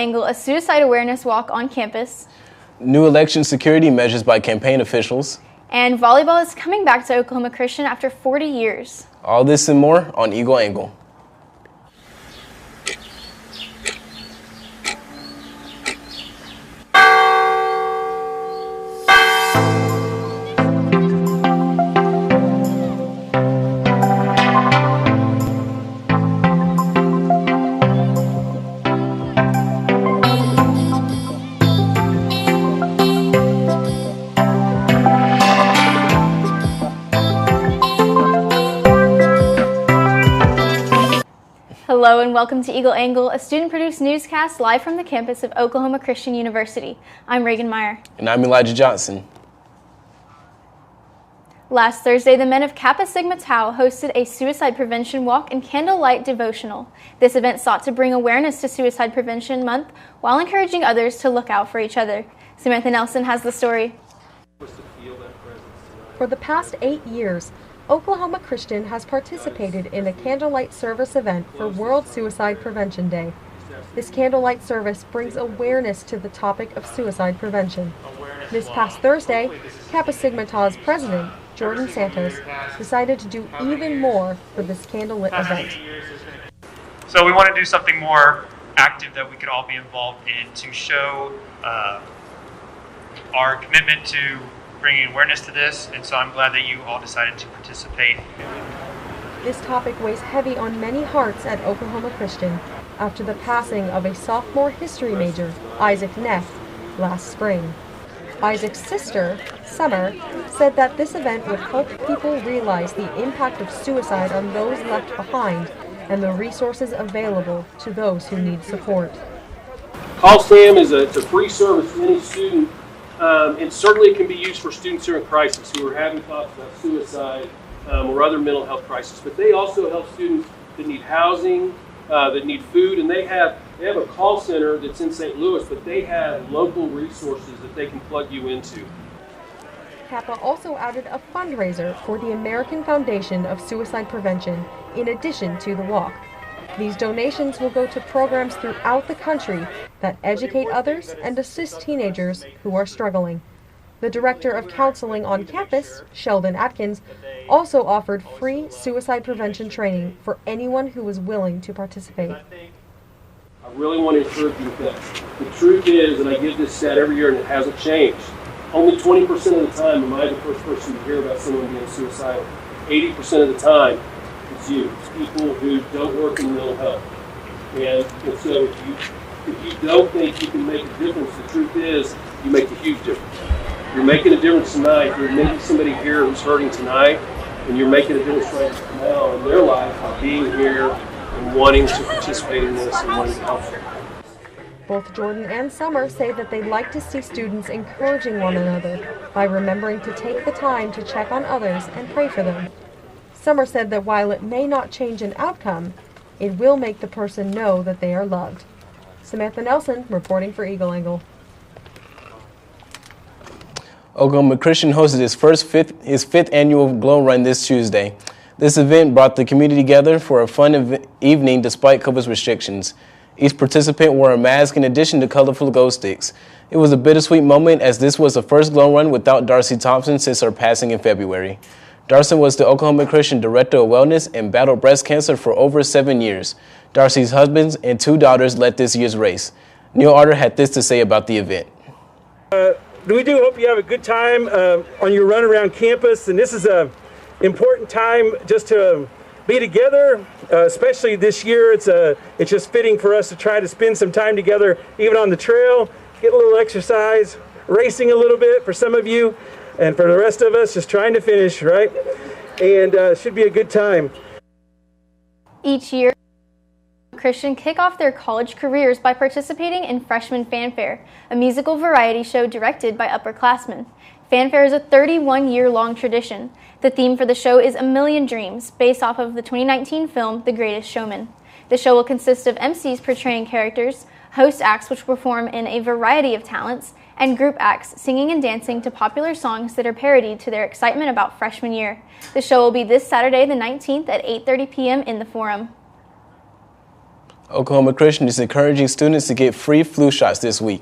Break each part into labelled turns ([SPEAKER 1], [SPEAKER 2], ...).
[SPEAKER 1] Angle, a suicide awareness walk on campus.
[SPEAKER 2] New election security measures by campaign officials.
[SPEAKER 1] And volleyball is coming back to Oklahoma Christian after 40 years.
[SPEAKER 2] All this and more on Eagle Angle.
[SPEAKER 1] Hello and welcome to Eagle Angle, a student-produced newscast live from the campus of Oklahoma Christian University. I'm Reagan Meyer.
[SPEAKER 2] And I'm Elijah Johnson.
[SPEAKER 1] Last Thursday, the men of Kappa Sigma Tau hosted a suicide prevention walk and candlelight devotional. This event sought to bring awareness to Suicide Prevention Month while encouraging others to look out for each other. Samantha Nelson has the story.
[SPEAKER 3] For the past 8 years, Oklahoma Christian has participated in a candlelight service event for World Suicide Prevention Day. This candlelight service brings awareness to the topic of suicide prevention. This past Thursday, Kappa Sigma Tau's president, Jordan Santos, decided to do even more for this candlelit event.
[SPEAKER 4] So we want to do something more active that we could all be involved in to show our commitment to bringing awareness to this, and so I'm glad that you all decided to participate.
[SPEAKER 3] This topic weighs heavy on many hearts at Oklahoma Christian after the passing of a sophomore history major, Isaac Neff, last spring. Isaac's sister, Summer, said that this event would help people realize the impact of suicide on those left behind and the resources available to those who need support.
[SPEAKER 5] Call Sam is a free service to any student. And certainly it can be used for students who are in crisis, who are having thoughts about suicide or other mental health crisis. But they also help students that need housing, that need food, and they have a call center that's in St. Louis, but they have local resources that they can plug you into.
[SPEAKER 3] Kappa also added a fundraiser for the American Foundation of Suicide Prevention in addition to the walk. These donations will go to programs throughout the country that educate others and assist teenagers who are struggling. The director of counseling on campus, Sheldon Atkins, also offered free suicide prevention training for anyone who was willing to participate.
[SPEAKER 5] I really want to encourage you with that. The truth is, and I give this stat every year and it hasn't changed, only 20% of the time am I the first person to hear about someone being suicidal. 80% of the time, it's you. It's people who don't work in mental health. And so if you don't think you can make a difference, the truth is you make a huge difference. You're making a difference tonight. There may be somebody here who's hurting tonight, and you're making a difference right now in their life by being here and wanting to participate in this and wanting to help them.
[SPEAKER 3] Both Jordan and Summer say that they'd like to see students encouraging one another by remembering to take the time to check on others and pray for them. Summer said that while it may not change an outcome, it will make the person know that they are loved. Samantha Nelson, reporting for Eagle Angle.
[SPEAKER 2] Oklahoma Christian hosted his fifth annual Glow Run this Tuesday. This event brought the community together for a fun evening despite COVID restrictions. Each participant wore a mask in addition to colorful glow sticks. It was a bittersweet moment as this was the first Glow Run without Darcy Thompson since her passing in February. Darcy was the Oklahoma Christian Director of Wellness and battled breast cancer for over 7 years. Darcy's husband and 2 daughters led this year's race. Neil Arter had this to say about the event.
[SPEAKER 6] We do hope you have a good time on your run around campus, and this is an important time just to be together, especially this year. It's just fitting for us to try to spend some time together, even on the trail, get a little exercise, racing a little bit for some of you. And for the rest of us, just trying to finish, right? And it should be a good time.
[SPEAKER 1] Each year, Christian kick off their college careers by participating in Freshman Fanfare, a musical variety show directed by upperclassmen. Fanfare is a 31-year-long tradition. The theme for the show is A Million Dreams, based off of the 2019 film The Greatest Showman. The show will consist of MCs portraying characters, host acts which perform in a variety of talents, and group acts singing and dancing to popular songs that are parodied to their excitement about freshman year. The show will be this Saturday the 19th at 8:30 p.m. in the Forum.
[SPEAKER 2] Oklahoma Christian is encouraging students to get free flu shots this week.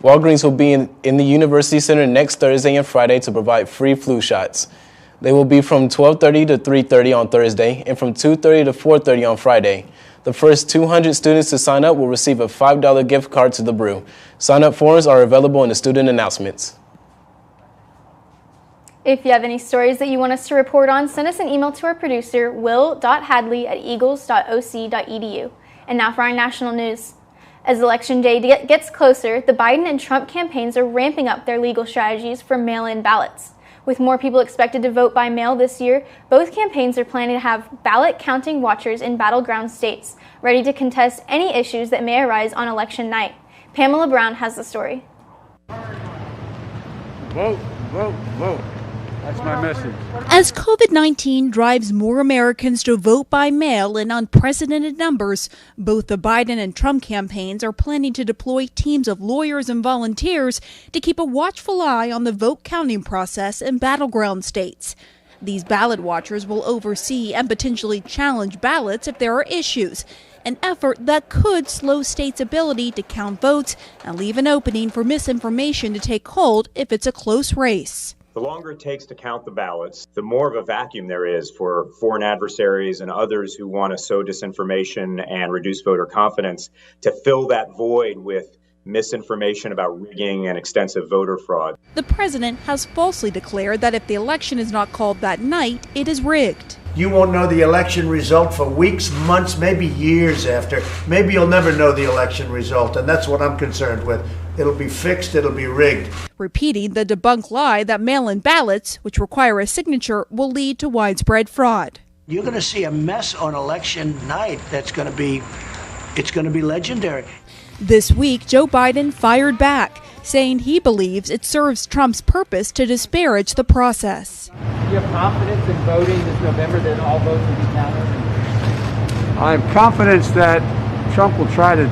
[SPEAKER 2] Walgreens will be in the University Center next Thursday and Friday to provide free flu shots. They will be from 12:30 to 3:30 on Thursday and from 2:30 to 4:30 on Friday. The first 200 students to sign up will receive a $5 gift card to the brew. Sign-up forms are available in the student announcements.
[SPEAKER 1] If you have any stories that you want us to report on, send us an email to our producer, will.hadley@eagles.oc.edu. And now for our national news. As Election Day gets closer, the Biden and Trump campaigns are ramping up their legal strategies for mail-in ballots. With more people expected to vote by mail this year, both campaigns are planning to have ballot counting watchers in battleground states, ready to contest any issues that may arise on election night. Pamela Brown has the story.
[SPEAKER 7] Vote, vote, vote. That's my message.
[SPEAKER 8] As COVID-19 drives more Americans to vote by mail in unprecedented numbers, both the Biden and Trump campaigns are planning to deploy teams of lawyers and volunteers to keep a watchful eye on the vote counting process in battleground states. These ballot watchers will oversee and potentially challenge ballots if there are issues, an effort that could slow states' ability to count votes and leave an opening for misinformation to take hold if it's a close race.
[SPEAKER 9] The longer it takes to count the ballots, the more of a vacuum there is for foreign adversaries and others who want to sow disinformation and reduce voter confidence to fill that void with misinformation about rigging and extensive voter fraud.
[SPEAKER 8] The president has falsely declared that if the election is not called that night, it is rigged.
[SPEAKER 10] You won't know the election result for weeks, months, maybe years after. Maybe you'll never know the election result, and that's what I'm concerned with. It'll be fixed, it'll be rigged.
[SPEAKER 8] Repeating the debunked lie that mail-in ballots, which require a signature, will lead to widespread fraud.
[SPEAKER 10] You're going to see a mess on election night it's going to be legendary.
[SPEAKER 8] This week, Joe Biden fired back, saying he believes it serves Trump's purpose to disparage the process.
[SPEAKER 11] Do you have confidence in voting this November that all votes will be counted?
[SPEAKER 7] I have confidence that Trump will try to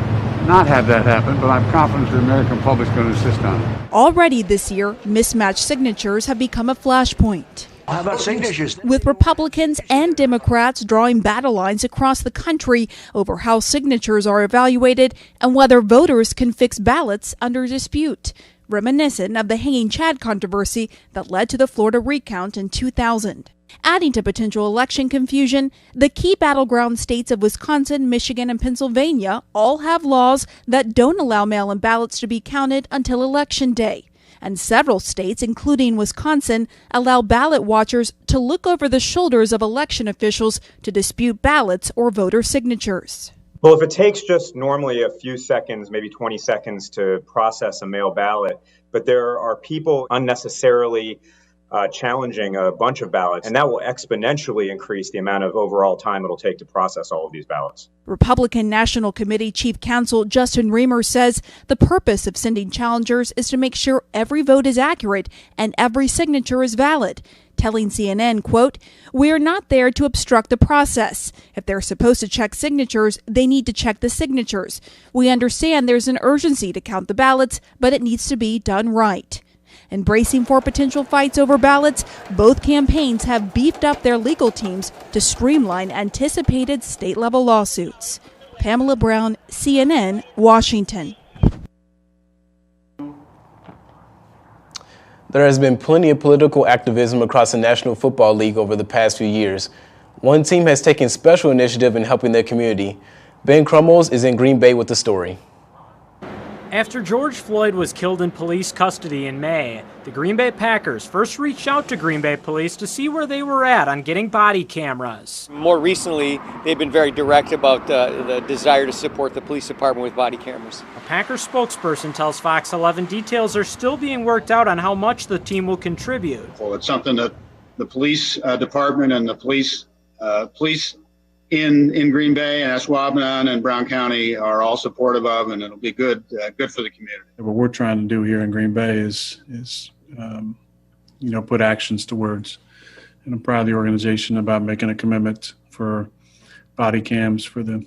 [SPEAKER 7] not have that happen, but I'm confident the American public is going to insist on it.
[SPEAKER 8] Already this year, mismatched signatures have become a flashpoint.
[SPEAKER 10] How about signatures?
[SPEAKER 8] With Republicans and Democrats drawing battle lines across the country over how signatures are evaluated and whether voters can fix ballots under dispute, reminiscent of the Hanging Chad controversy that led to the Florida recount in 2000. Adding to potential election confusion, the key battleground states of Wisconsin, Michigan, and Pennsylvania all have laws that don't allow mail-in ballots to be counted until Election Day. And several states, including Wisconsin, allow ballot watchers to look over the shoulders of election officials to dispute ballots or voter signatures.
[SPEAKER 9] Well, if it takes just normally a few seconds, maybe 20 seconds to process a mail ballot, but there are people unnecessarily challenging a bunch of ballots, and that will exponentially increase the amount of overall time it'll take to process all of these ballots.
[SPEAKER 8] Republican National Committee Chief Counsel Justin Reamer says the purpose of sending challengers is to make sure every vote is accurate and every signature is valid, telling CNN, quote, "We are not there to obstruct the process. If they're supposed to check signatures, they need to check the signatures. We understand there's an urgency to count the ballots, but it needs to be done right." Embracing for potential fights over ballots, both campaigns have beefed up their legal teams to streamline anticipated state-level lawsuits. Pamela Brown, CNN, Washington.
[SPEAKER 2] There has been plenty of political activism across the National Football League over the past few years. One team has taken special initiative in helping their community. Ben Crummels is in Green Bay with the story.
[SPEAKER 12] After George Floyd was killed in police custody in May, the Green Bay Packers first reached out to Green Bay police to see where they were at on getting body cameras.
[SPEAKER 13] More recently, they've been very direct about the desire to support the police department with body cameras.
[SPEAKER 12] A Packers spokesperson tells Fox 11 details are still being worked out on how much the team will contribute.
[SPEAKER 14] Well, it's something that the police department and the police in Green Bay and Asquabanon and Brown County are all supportive of, and it'll be good for the community.
[SPEAKER 7] What we're trying to do here in Green Bay is put actions to words. And I'm proud of the organization about making a commitment for body cams for the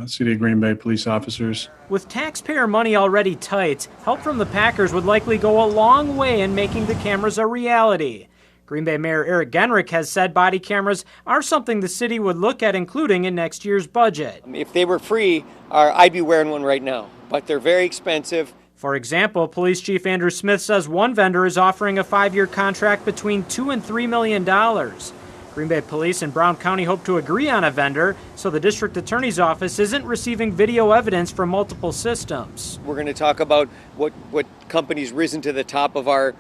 [SPEAKER 7] City of Green Bay police officers.
[SPEAKER 12] With taxpayer money already tight, help from the Packers would likely go a long way in making the cameras a reality. Green Bay Mayor Eric Genrich has said body cameras are something the city would look at including in next year's budget.
[SPEAKER 13] If they were free, I'd be wearing one right now, but they're very expensive.
[SPEAKER 12] For example, Police Chief Andrew Smith says one vendor is offering a 5-year contract between $2 and $3 million. Green Bay Police and Brown County hope to agree on a vendor so the district attorney's office isn't receiving video evidence from multiple systems.
[SPEAKER 13] We're going to talk about what companies risen to the top of our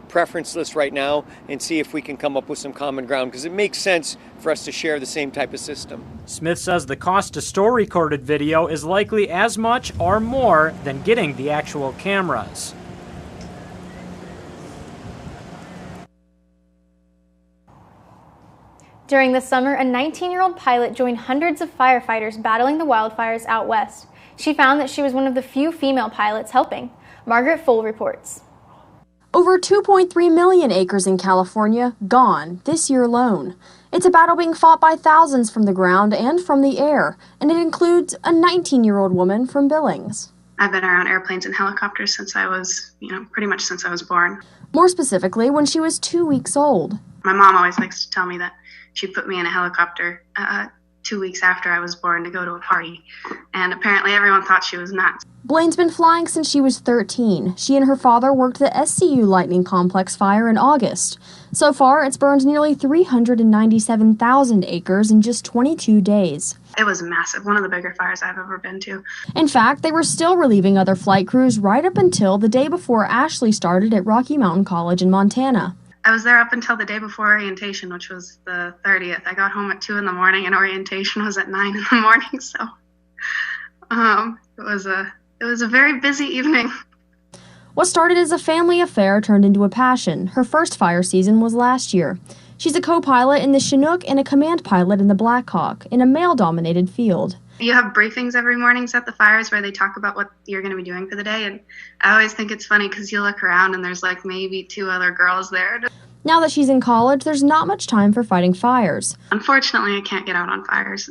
[SPEAKER 13] preference list right now and see if we can come up with some common ground, because it makes sense for us to share the same type of system.
[SPEAKER 12] Smith says the cost to store recorded video is likely as much or more than getting the actual cameras.
[SPEAKER 1] During the summer, a 19-year-old pilot joined hundreds of firefighters battling the wildfires out west. She found that she was one of the few female pilots helping. Margaret Full reports.
[SPEAKER 15] Over 2.3 million acres in California gone this year alone. It's a battle being fought by thousands from the ground and from the air, and it includes a 19-year-old woman from Billings.
[SPEAKER 16] I've been around airplanes and helicopters since I was, pretty much since I was born.
[SPEAKER 15] More specifically, when she was 2 weeks old.
[SPEAKER 16] My mom always likes to tell me that she put me in a helicopter 2 weeks after I was born to go to a party, and apparently everyone thought she was nuts.
[SPEAKER 15] Blaine's been flying since she was 13. She and her father worked the SCU Lightning Complex fire in August. So far, it's burned nearly 397,000 acres in just 22 days.
[SPEAKER 16] It was massive, one of the bigger fires I've ever been to.
[SPEAKER 15] In fact, they were still relieving other flight crews right up until the day before Ashley started at Rocky Mountain College in Montana.
[SPEAKER 16] I was there up until the day before orientation, which was the 30th. I got home at 2 in the morning and orientation was at 9 in the morning, so it was a very busy evening.
[SPEAKER 15] What started as a family affair turned into a passion. Her first fire season was last year. She's a co-pilot in the Chinook and a command pilot in the Blackhawk, in a male-dominated field.
[SPEAKER 16] You have briefings every morning at the fires where they talk about what you're going to be doing for the day, and I always think it's funny because you look around and there's like maybe 2 other girls there.
[SPEAKER 15] Now that she's in college, there's not much time for fighting fires.
[SPEAKER 16] Unfortunately, I can't get out on fires,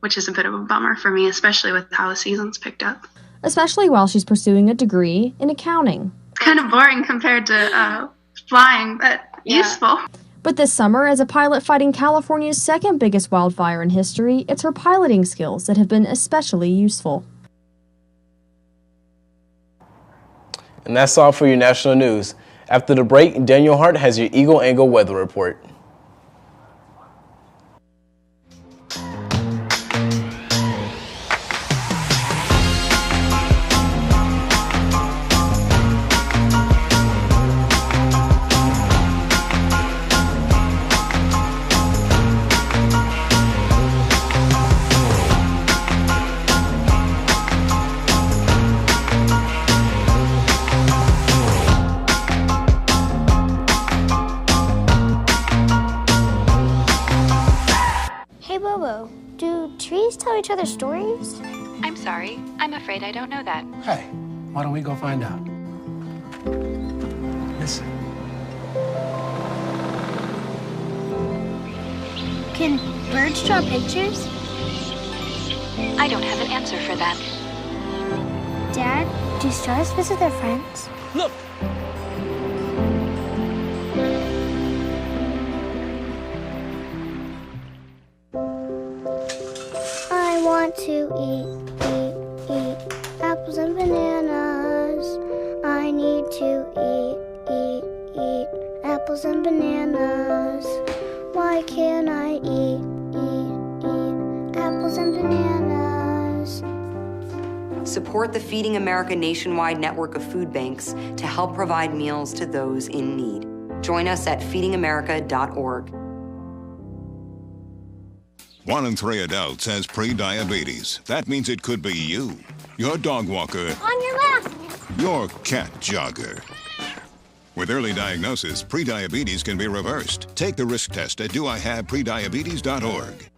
[SPEAKER 16] which is a bit of a bummer for me, especially with how the season's picked up.
[SPEAKER 15] Especially while she's pursuing a degree in accounting.
[SPEAKER 16] It's kind of boring compared to flying, but useful.
[SPEAKER 15] But this summer, as a pilot fighting California's second biggest wildfire in history, it's her piloting skills that have been especially useful.
[SPEAKER 2] And that's all for your national news. After the break, Daniel Hart has your Eagle Angle weather report.
[SPEAKER 17] Do trees tell each other stories?
[SPEAKER 18] I'm sorry. I'm afraid I don't know that.
[SPEAKER 19] Hey, why don't we go find out? Listen.
[SPEAKER 17] Can birds draw pictures?
[SPEAKER 18] I don't have an answer for that.
[SPEAKER 17] Dad, do stars visit their friends?
[SPEAKER 19] Look!
[SPEAKER 17] I want to eat apples and bananas. I need to eat apples and bananas. Why can't I eat apples and bananas?
[SPEAKER 20] Support the Feeding America nationwide network of food banks to help provide meals to those in need. Join us at feedingamerica.org.
[SPEAKER 21] 1 in 3 adults has pre-diabetes. That means it could be you, your dog walker,
[SPEAKER 17] On your left.
[SPEAKER 21] your cat jogger. With early diagnosis, pre-diabetes can be reversed. Take the risk test at doihaveprediabetes.org.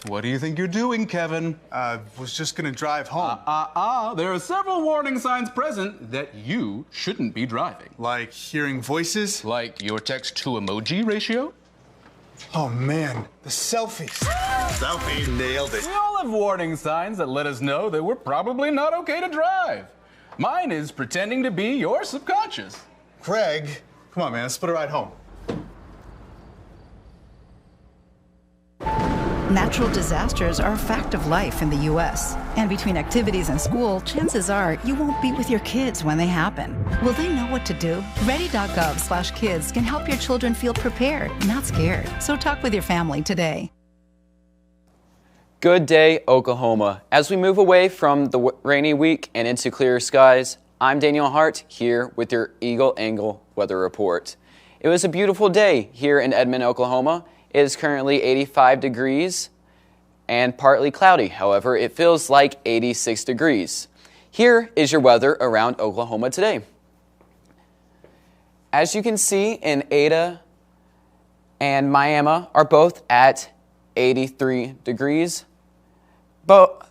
[SPEAKER 22] What do you think you're doing, Kevin?
[SPEAKER 23] Was just gonna drive home.
[SPEAKER 22] There are several warning signs present that you shouldn't be driving.
[SPEAKER 23] Like hearing voices?
[SPEAKER 22] Like your text-to-emoji ratio?
[SPEAKER 23] Oh man, the selfies.
[SPEAKER 22] Selfie nailed it. We all have warning signs that let us know that we're probably not okay to drive. Mine is pretending to be your subconscious.
[SPEAKER 23] Craig, Come on, man, let's split a ride home.
[SPEAKER 3] Natural disasters are a fact of life in the U.S. And between activities and school, chances are you won't be with your kids when they happen. Will they know what to do? Ready.gov/kids can help your children feel prepared, not scared. So talk with your family today.
[SPEAKER 4] Good day, Oklahoma. As we move away from the rainy week and into clearer skies, I'm Daniel Hart here with your Eagle Angle weather report. It was a beautiful day here in Edmond, Oklahoma. It is currently 85 degrees and partly cloudy. However, it feels like 86 degrees. Here is your weather around Oklahoma today. As you can see, in Ada and Miami are both at 83 degrees. But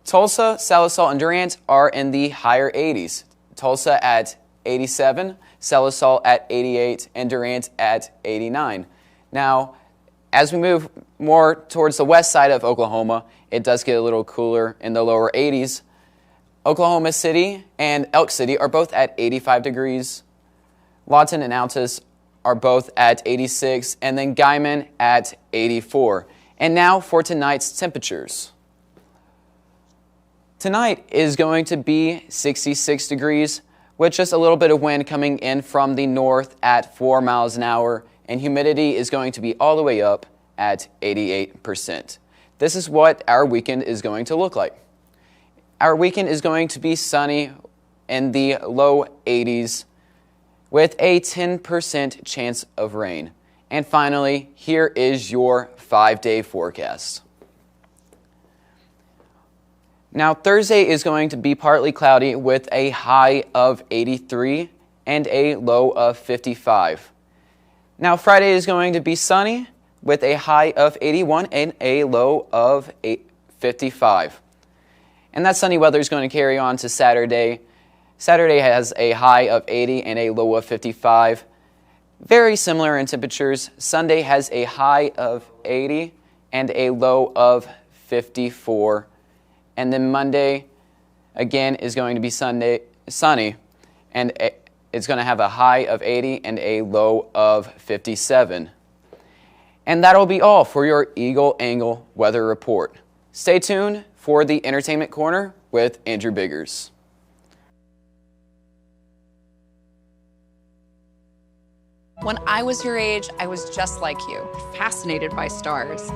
[SPEAKER 4] Tulsa, Sallisaw, and Durant are in the higher 80s. Tulsa at 87, Sallisaw at 88, and Durant at 89. Now, as we move more towards the west side of Oklahoma, it does get a little cooler in the lower 80s. Oklahoma City and Elk City are both at 85 degrees. Lawton and Altus are both at 86, and then Guyman at 84. And now for tonight's temperatures. Tonight is going to be 66 degrees with just a little bit of wind coming in from the north at 4 miles an hour, and humidity is going to be all the way up at 88%. This is what our weekend is going to look like. Our weekend is going to be sunny in the low 80s with a 10% chance of rain. And finally, here is your 5-day forecast. Now, Thursday is going to be partly cloudy with a high of 83 and a low of 55. Now, Friday is going to be sunny with a high of 81 and a low of 55. And that sunny weather is going to carry on to Saturday. Saturday has a high of 80 and a low of 55. Very similar in temperatures. Sunday has a high of 80 and a low of 54. And then Monday, again, is going to be sunny, and it's going to have a high of 80 and a low of 57. And that'll be all for your Eagle Angle weather report. Stay tuned for the Entertainment Corner with Andrew Biggers.
[SPEAKER 5] When I was your age, I was just like you, fascinated by stars.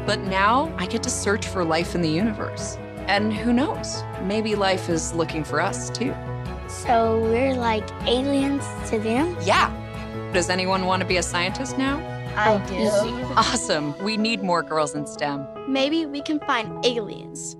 [SPEAKER 5] But now I get to search for life in the universe. And who knows, maybe life is looking for us too.
[SPEAKER 17] So we're like aliens to them?
[SPEAKER 5] Yeah. Does anyone want to be a scientist now?
[SPEAKER 17] I do.
[SPEAKER 5] Awesome. We need more girls in STEM.
[SPEAKER 24] Maybe we can find aliens.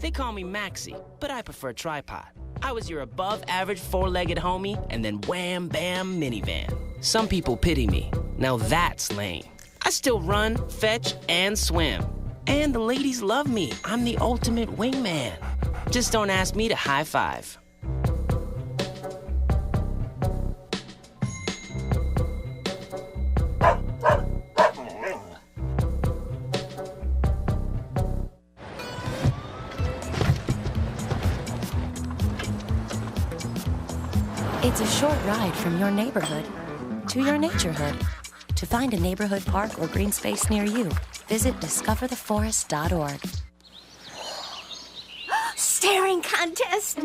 [SPEAKER 25] They call me Maxie, but I prefer tripod. I was your above-average four-legged homie, and then wham, bam, minivan. Some people pity me. Now that's lame. I still run, fetch, and swim. And the ladies love me. I'm the ultimate wingman. Just don't ask me to high five.
[SPEAKER 26] It's a short ride from your neighborhood to your naturehood. To find a neighborhood park or green space near you, visit discovertheforest.org.
[SPEAKER 17] Staring contest!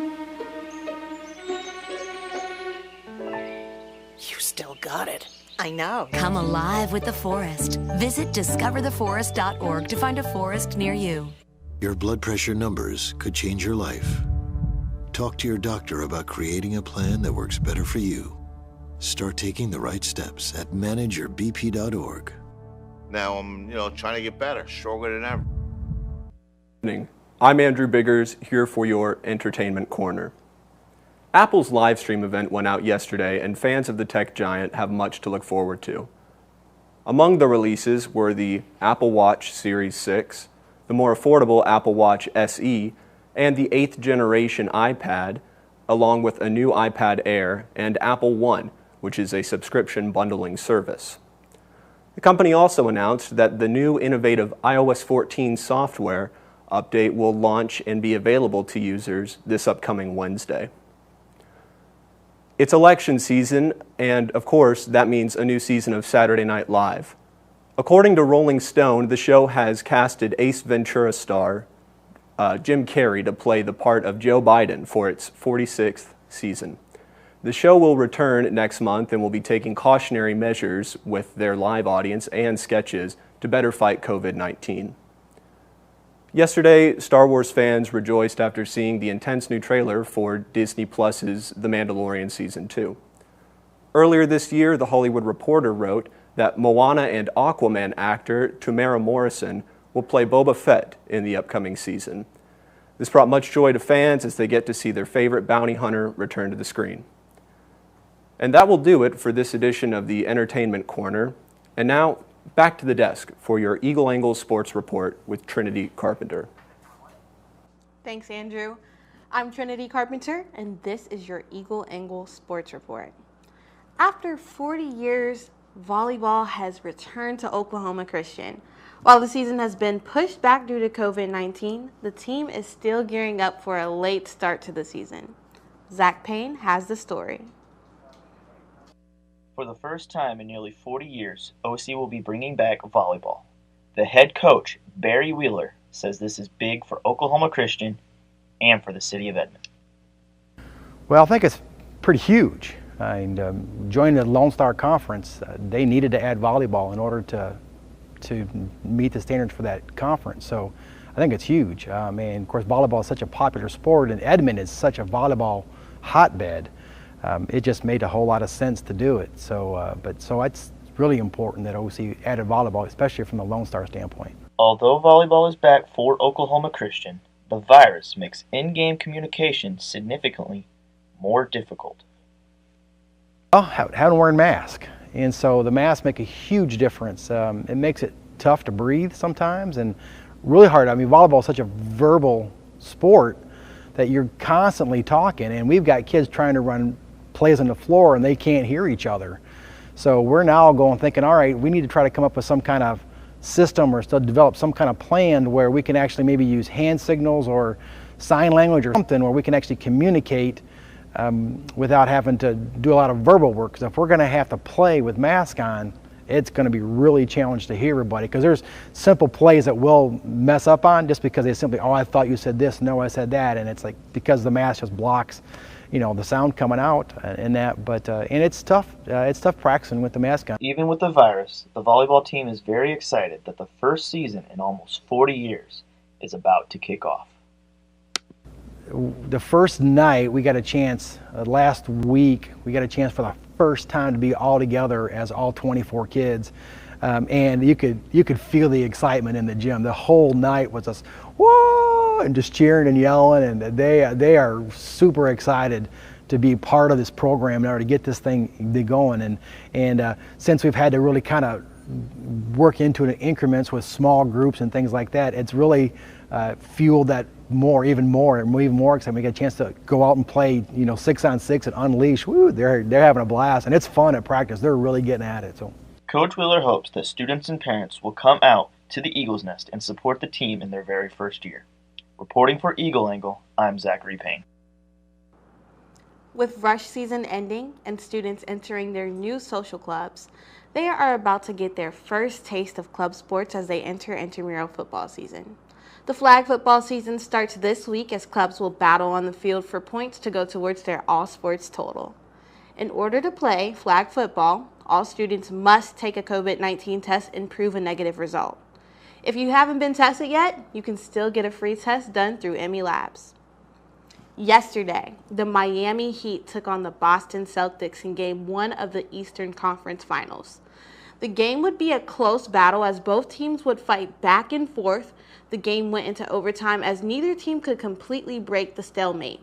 [SPEAKER 26] You still got it.
[SPEAKER 27] I know.
[SPEAKER 26] Come alive with the forest. Visit discovertheforest.org to find a forest near you.
[SPEAKER 28] Your blood pressure numbers could change your life. Talk to your doctor about creating a plan that works better for you. Start taking the right steps at manageyourbp.org.
[SPEAKER 29] Now I'm, trying to get better, stronger than ever.
[SPEAKER 6] I'm Andrew Biggers, here for your Entertainment Corner. Apple's live stream event went out yesterday, and fans of the tech giant have much to look forward to. Among the releases were the Apple Watch Series 6, the more affordable Apple Watch SE, and the 8th generation iPad, along with a new iPad Air and Apple One, which is a subscription bundling service. The company also announced that the new innovative iOS 14 software update will launch and be available to users this upcoming Wednesday. It's election season, and of course, that means a new season of Saturday Night Live. According to Rolling Stone, the show has casted Ace Ventura star Jim Carrey to play the part of Joe Biden for its 46th season. The show will return next month and will be taking cautionary measures with their live audience and sketches to better fight COVID-19. Yesterday, Star Wars fans rejoiced after seeing the intense new trailer for Disney Plus's The Mandalorian Season 2. Earlier this year, The Hollywood Reporter wrote that Moana and Aquaman actor Tamara Morrison will play Boba Fett in the upcoming season. This brought much joy to fans as they get to see their favorite bounty hunter return to the screen. And that will do it for this edition of the Entertainment Corner. And now, back to the desk for your Eagle Angle Sports Report with Trinity Carpenter.
[SPEAKER 7] Thanks, Andrew. I'm Trinity Carpenter, and this is your Eagle Angle Sports Report. After 40 years, volleyball has returned to Oklahoma Christian. While the season has been pushed back due to COVID-19, the team is still gearing up for a late start to the season. Zach Payne has the story.
[SPEAKER 8] For the first time in nearly 40 years, OC will be bringing back volleyball. The head coach, Barry Wheeler, says this is big for Oklahoma Christian and for the city of Edmond.
[SPEAKER 9] Well, I think it's pretty huge. Joining the Lone Star Conference, they needed to add volleyball in order to meet the standards for that conference. So I think it's huge. And of course, volleyball is such a popular sport, and Edmond is such a volleyball hotbed. It just made a whole lot of sense to do it. So it's really important that OC added volleyball, especially from the Lone Star standpoint.
[SPEAKER 8] Although volleyball is back for Oklahoma Christian, the virus makes in-game communication significantly more difficult.
[SPEAKER 9] Well, having wearing masks, and so the masks make a huge difference. It makes it tough to breathe sometimes, and really hard. I mean, volleyball is such a verbal sport that you're constantly talking, and we've got kids trying to run plays on the floor and they can't hear each other. So we're now thinking, all right, we need to try to come up with some kind of system or still develop some kind of plan where we can actually maybe use hand signals or sign language or something where we can actually communicate without having to do a lot of verbal work. Because if we're going to have to play with masks on, it's going to be really challenging to hear everybody, because there's simple plays that we'll mess up on just because they simply, oh, I thought you said this, no, I said that, and it's like because the mask just blocks, the sound coming out and that. But and it's tough. It's tough practicing with the mask on.
[SPEAKER 8] Even with the virus, the volleyball team is very excited that the first season in almost 40 years is about to kick off.
[SPEAKER 9] The first night we got a chance, last week, we got a chance for the first time to be all together as all 24 kids. And you could feel the excitement in the gym. The whole night was just, whoa, and just cheering and yelling, and they are super excited to be part of this program in order to get this thing going. And since we've had to really kind of work into it in increments with small groups and things like that, it's really fueled that even more excitement. We get a chance to go out and play, 6-on-6 and unleash. Woo, they're having a blast, and it's fun at practice. They're really getting at it. So
[SPEAKER 8] Coach Wheeler hopes that students and parents will come out to the Eagles Nest and support the team in their very first year. Reporting for Eagle Angle, I'm Zachary Payne.
[SPEAKER 7] With rush season ending and students entering their new social clubs, they are about to get their first taste of club sports as they enter intramural football season. The flag football season starts this week as clubs will battle on the field for points to go towards their all-sports total. In order to play flag football, all students must take a COVID-19 test and prove a negative result. If you haven't been tested yet, you can still get a free test done through Emmy Labs. Yesterday, the Miami Heat took on the Boston Celtics in Game 1 of the Eastern Conference Finals. The game would be a close battle as both teams would fight back and forth. The game went into overtime as neither team could completely break the stalemate.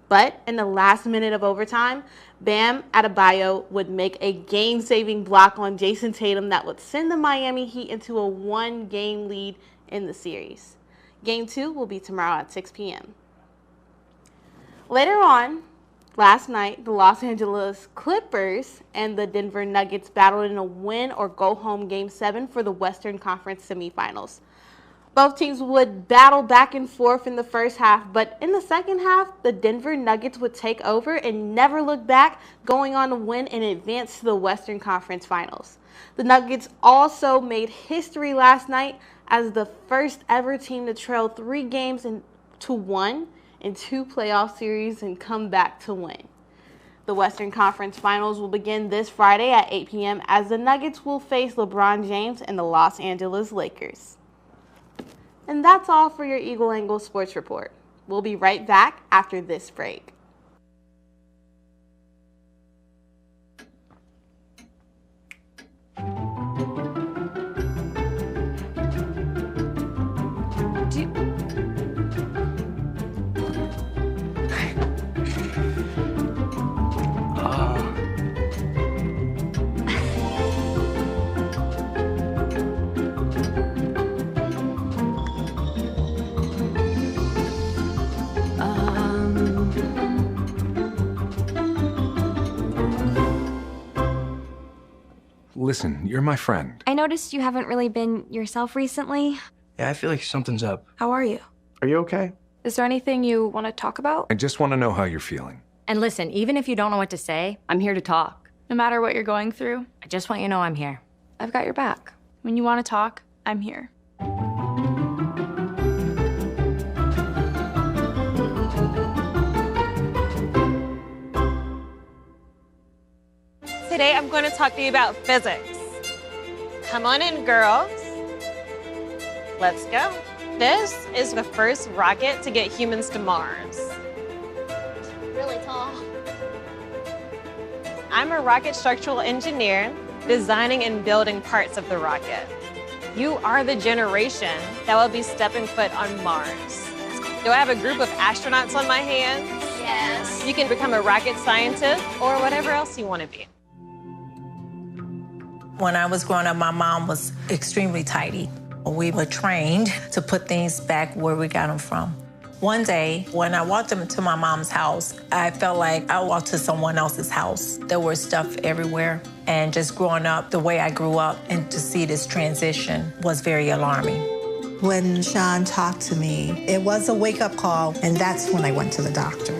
[SPEAKER 7] But in the last minute of overtime, Bam Adebayo would make a game-saving block on Jason Tatum that would send the Miami Heat into a one-game lead in the series. Game 2 will be tomorrow at 6 p.m. Later on, last night, the Los Angeles Clippers and the Denver Nuggets battled in a win-or-go-home Game 7 for the Western Conference semifinals. Both teams would battle back and forth in the first half, but in the second half, the Denver Nuggets would take over and never look back, going on to win and advance to the Western Conference Finals. The Nuggets also made history last night as the first ever team to trail 3 games to 1 in 2 playoff series and come back to win. The Western Conference Finals will begin this Friday at 8 p.m. as the Nuggets will face LeBron James and the Los Angeles Lakers. And that's all for your Eagle Angle Sports Report. We'll be right back after this break.
[SPEAKER 1] Listen, you're my friend.
[SPEAKER 10] I noticed you haven't really been yourself recently.
[SPEAKER 11] Yeah, I feel like something's up.
[SPEAKER 10] How are you?
[SPEAKER 11] Are you okay?
[SPEAKER 10] Is there anything you want to talk about?
[SPEAKER 1] I just want to know how you're feeling.
[SPEAKER 12] And listen, even if you don't know what to say, I'm here to talk.
[SPEAKER 10] No matter what you're going through,
[SPEAKER 12] I just want you to know I'm here.
[SPEAKER 10] I've got your back. When you want to talk, I'm here.
[SPEAKER 13] Today I'm going to talk to you about physics. Come on in, girls. Let's go. This is the first rocket to get humans to Mars.
[SPEAKER 24] Really tall.
[SPEAKER 13] I'm a rocket structural engineer, designing and building parts of the rocket. You are the generation that will be stepping foot on Mars. Do I have a group of astronauts on my hands?
[SPEAKER 24] Yes.
[SPEAKER 13] You can become a rocket scientist or whatever else you want to be.
[SPEAKER 14] When I was growing up, my mom was extremely tidy. We were trained to put things back where we got them from. One day, when I walked into my mom's house, I felt like I walked to someone else's house. There was stuff everywhere. And just growing up the way I grew up and to see this transition was very alarming.
[SPEAKER 16] When Sean talked to me, it was a wake-up call, and that's when I went to the doctor.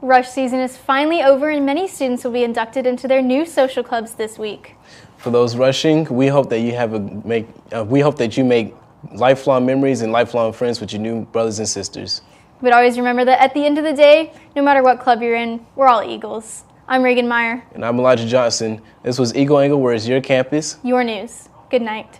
[SPEAKER 27] Rush season is finally over and many students will be inducted into their new social clubs this week.
[SPEAKER 2] For those rushing, we hope that you make lifelong memories and lifelong friends with your new brothers and sisters.
[SPEAKER 27] But always remember that at the end of the day, no matter what club you're in, we're all Eagles. I'm Reagan Meyer.
[SPEAKER 2] And I'm Elijah Johnson. This was Eagle Angle, where is your campus?
[SPEAKER 27] Your news. Good night.